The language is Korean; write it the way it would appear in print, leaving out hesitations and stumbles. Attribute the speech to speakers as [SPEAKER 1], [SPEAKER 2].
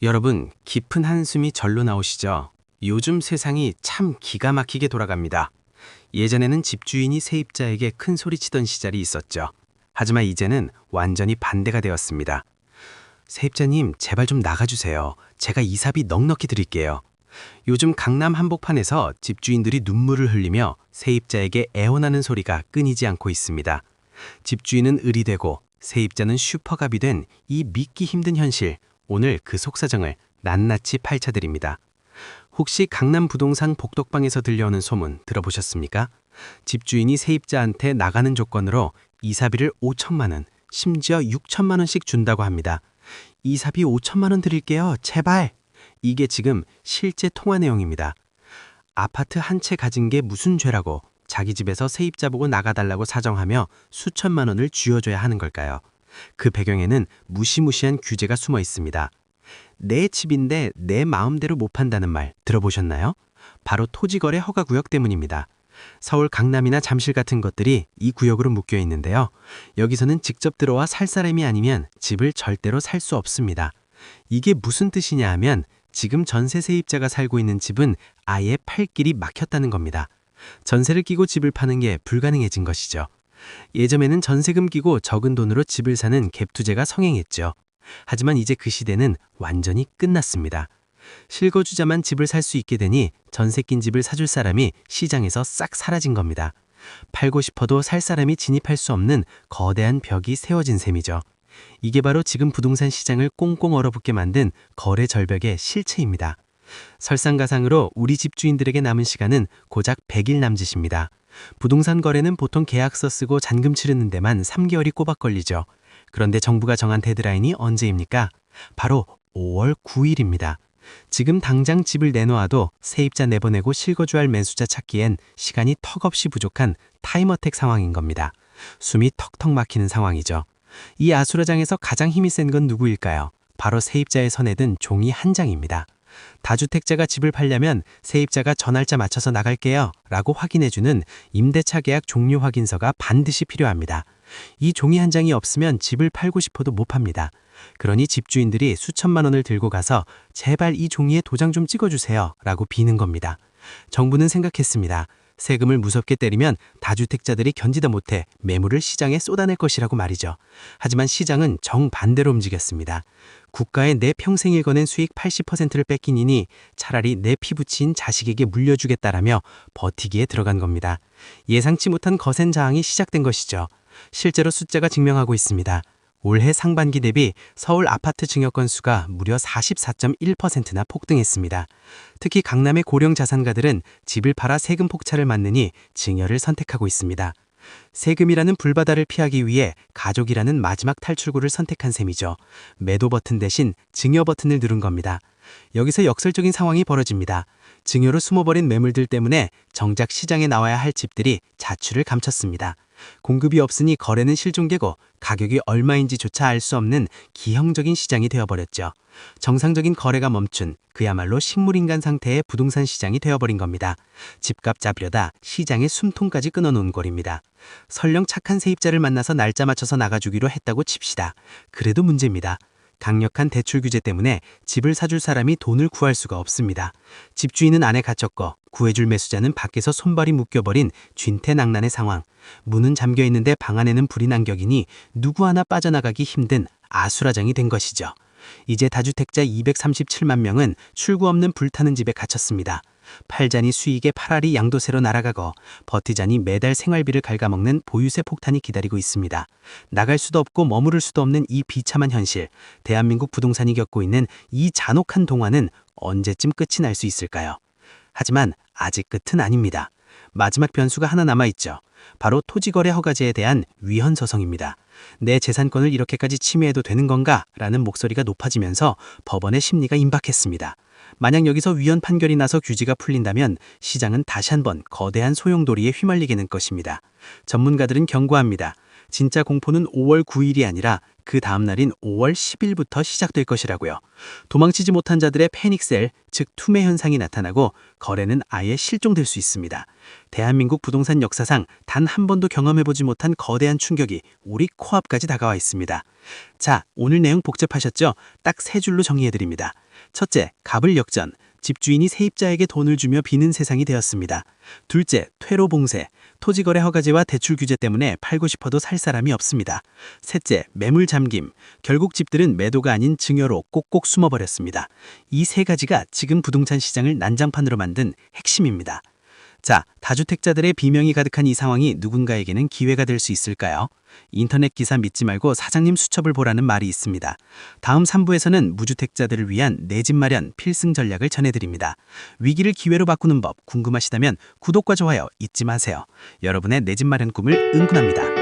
[SPEAKER 1] 여러분, 깊은 한숨이 절로 나오시죠? 요즘 세상이 참 기가 막히게 돌아갑니다. 예전에는 집주인이 세입자에게 큰 소리치던 시절이 있었죠. 하지만 이제는 완전히 반대가 되었습니다. 세입자님, 제발 좀 나가주세요. 제가 이사비 넉넉히 드릴게요. 요즘 강남 한복판에서 집주인들이 눈물을 흘리며 세입자에게 애원하는 소리가 끊이지 않고 있습니다. 집주인은 을이 되고 세입자는 슈퍼갑이 된 이 믿기 힘든 현실, 오늘 그 속사정을 낱낱이 파헤쳐드립니다. 혹시 강남 부동산 복덕방에서 들려오는 소문 들어보셨습니까? 집주인이 세입자한테 나가는 조건으로 이사비를 5천만 원, 심지어 6천만 원씩 준다고 합니다. 이사비 5천만 원 드릴게요, 제발! 이게 지금 실제 통화 내용입니다. 아파트 한 채 가진 게 무슨 죄라고 자기 집에서 세입자 보고 나가달라고 사정하며 수천만 원을 쥐어줘야 하는 걸까요? 그 배경에는 무시무시한 규제가 숨어 있습니다. 내 집인데 내 마음대로 못 판다는 말 들어보셨나요? 바로 토지거래 허가구역 때문입니다. 서울 강남이나 잠실 같은 것들이 이 구역으로 묶여 있는데요. 여기서는 직접 들어와 살 사람이 아니면 집을 절대로 살 수 없습니다. 이게 무슨 뜻이냐 하면 지금 전세 세입자가 살고 있는 집은 아예 팔 길이 막혔다는 겁니다. 전세를 끼고 집을 파는 게 불가능해진 것이죠. 예전에는 전세금 끼고 적은 돈으로 집을 사는 갭투제가 성행했죠. 하지만 이제 그 시대는 완전히 끝났습니다. 실거주자만 집을 살 수 있게 되니 전세 낀 집을 사줄 사람이 시장에서 싹 사라진 겁니다. 팔고 싶어도 살 사람이 진입할 수 없는 거대한 벽이 세워진 셈이죠. 이게 바로 지금 부동산 시장을 꽁꽁 얼어붙게 만든 거래 절벽의 실체입니다. 설상가상으로 우리 집주인들에게 남은 시간은 고작 100일 남짓입니다. 부동산 거래는 보통 계약서 쓰고 잔금 치르는 데만 3개월이 꼬박 걸리죠. 그런데 정부가 정한 데드라인이 언제입니까? 바로 5월 9일입니다. 지금 당장 집을 내놓아도 세입자 내보내고 실거주할 매수자 찾기엔 시간이 턱없이 부족한 타임어택 상황인 겁니다. 숨이 턱턱 막히는 상황이죠. 이 아수라장에서 가장 힘이 센 건 누구일까요? 바로 세입자의 손에 든 종이 한 장입니다. 다주택자가 집을 팔려면 세입자가 전날짜 맞춰서 나갈게요 라고 확인해주는 임대차 계약 종료 확인서가 반드시 필요합니다. 이 종이 한 장이 없으면 집을 팔고 싶어도 못 팝니다. 그러니 집주인들이 수천만 원을 들고 가서 제발 이 종이에 도장 좀 찍어주세요 라고 비는 겁니다. 정부는 생각했습니다. 세금을 무섭게 때리면 다주택자들이 견디다 못해 매물을 시장에 쏟아낼 것이라고 말이죠. 하지만 시장은 정반대로 움직였습니다. 국가에 내 평생 일궈낸 수익 80%를 뺏기니 차라리 내 피부치인 자식에게 물려주겠다라며 버티기에 들어간 겁니다. 예상치 못한 거센 저항이 시작된 것이죠. 실제로 숫자가 증명하고 있습니다. 올해 상반기 대비 서울 아파트 증여 건수가 무려 44.1%나 폭등했습니다. 특히 강남의 고령 자산가들은 집을 팔아 세금 폭차를 막느니 증여를 선택하고 있습니다. 세금이라는 불바다를 피하기 위해 가족이라는 마지막 탈출구를 선택한 셈이죠. 매도 버튼 대신 증여 버튼을 누른 겁니다. 여기서 역설적인 상황이 벌어집니다. 증여로 숨어버린 매물들 때문에 정작 시장에 나와야 할 집들이 자취를 감췄습니다. 공급이 없으니 거래는 실종되고 가격이 얼마인지조차 알 수 없는 기형적인 시장이 되어버렸죠. 정상적인 거래가 멈춘 그야말로 식물인간 상태의 부동산 시장이 되어버린 겁니다. 집값 잡으려다 시장의 숨통까지 끊어놓은 꼴입니다. 설령 착한 세입자를 만나서 날짜 맞춰서 나가주기로 했다고 칩시다. 그래도 문제입니다. 강력한 대출 규제 때문에 집을 사줄 사람이 돈을 구할 수가 없습니다. 집주인은 안에 갇혔고 구해줄 매수자는 밖에서 손발이 묶여버린 쥔태낭란의 상황. 문은 잠겨있는데 방 안에는 불이 난 격이니 누구 하나 빠져나가기 힘든 아수라장이 된 것이죠. 이제 다주택자 237만 명은 출구 없는 불타는 집에 갇혔습니다. 팔자니 수익의 8알이 양도세로 날아가고 버티자니 매달 생활비를 갉아먹는 보유세 폭탄이 기다리고 있습니다. 나갈 수도 없고 머무를 수도 없는 이 비참한 현실, 대한민국 부동산이 겪고 있는 이 잔혹한 동화는 언제쯤 끝이 날 수 있을까요? 하지만 아직 끝은 아닙니다. 마지막 변수가 하나 남아있죠. 바로 토지거래 허가제에 대한 위헌 소송입니다. 내 재산권을 이렇게까지 침해해도 되는 건가? 라는 목소리가 높아지면서 법원의 심리가 임박했습니다. 만약 여기서 위헌 판결이 나서 규제가 풀린다면 시장은 다시 한번 거대한 소용돌이에 휘말리게 될 것입니다. 전문가들은 경고합니다. 진짜 공포는 5월 9일이 아니라 그 다음 날인 5월 10일부터 시작될 것이라고요. 도망치지 못한 자들의 패닉셀, 즉 투매 현상이 나타나고 거래는 아예 실종될 수 있습니다. 대한민국 부동산 역사상 단 한 번도 경험해보지 못한 거대한 충격이 우리 코앞까지 다가와 있습니다. 자, 오늘 내용 복잡하셨죠? 딱 세 줄로 정리해드립니다. 첫째, 갑을 역전. 집주인이 세입자에게 돈을 주며 비는 세상이 되었습니다. 둘째, 퇴로 봉쇄. 토지거래 허가제와 대출 규제 때문에 팔고 싶어도 살 사람이 없습니다. 셋째, 매물 잠김. 결국 집들은 매도가 아닌 증여로 꼭꼭 숨어버렸습니다. 이 세 가지가 지금 부동산 시장을 난장판으로 만든 핵심입니다. 자, 다주택자들의 비명이 가득한 이 상황이 누군가에게는 기회가 될 수 있을까요? 인터넷 기사 믿지 말고 사장님 수첩을 보라는 말이 있습니다. 다음 3부에서는 무주택자들을 위한 내 집 마련 필승 전략을 전해드립니다. 위기를 기회로 바꾸는 법 궁금하시다면 구독과 좋아요 잊지 마세요. 여러분의 내 집 마련 꿈을 응원합니다.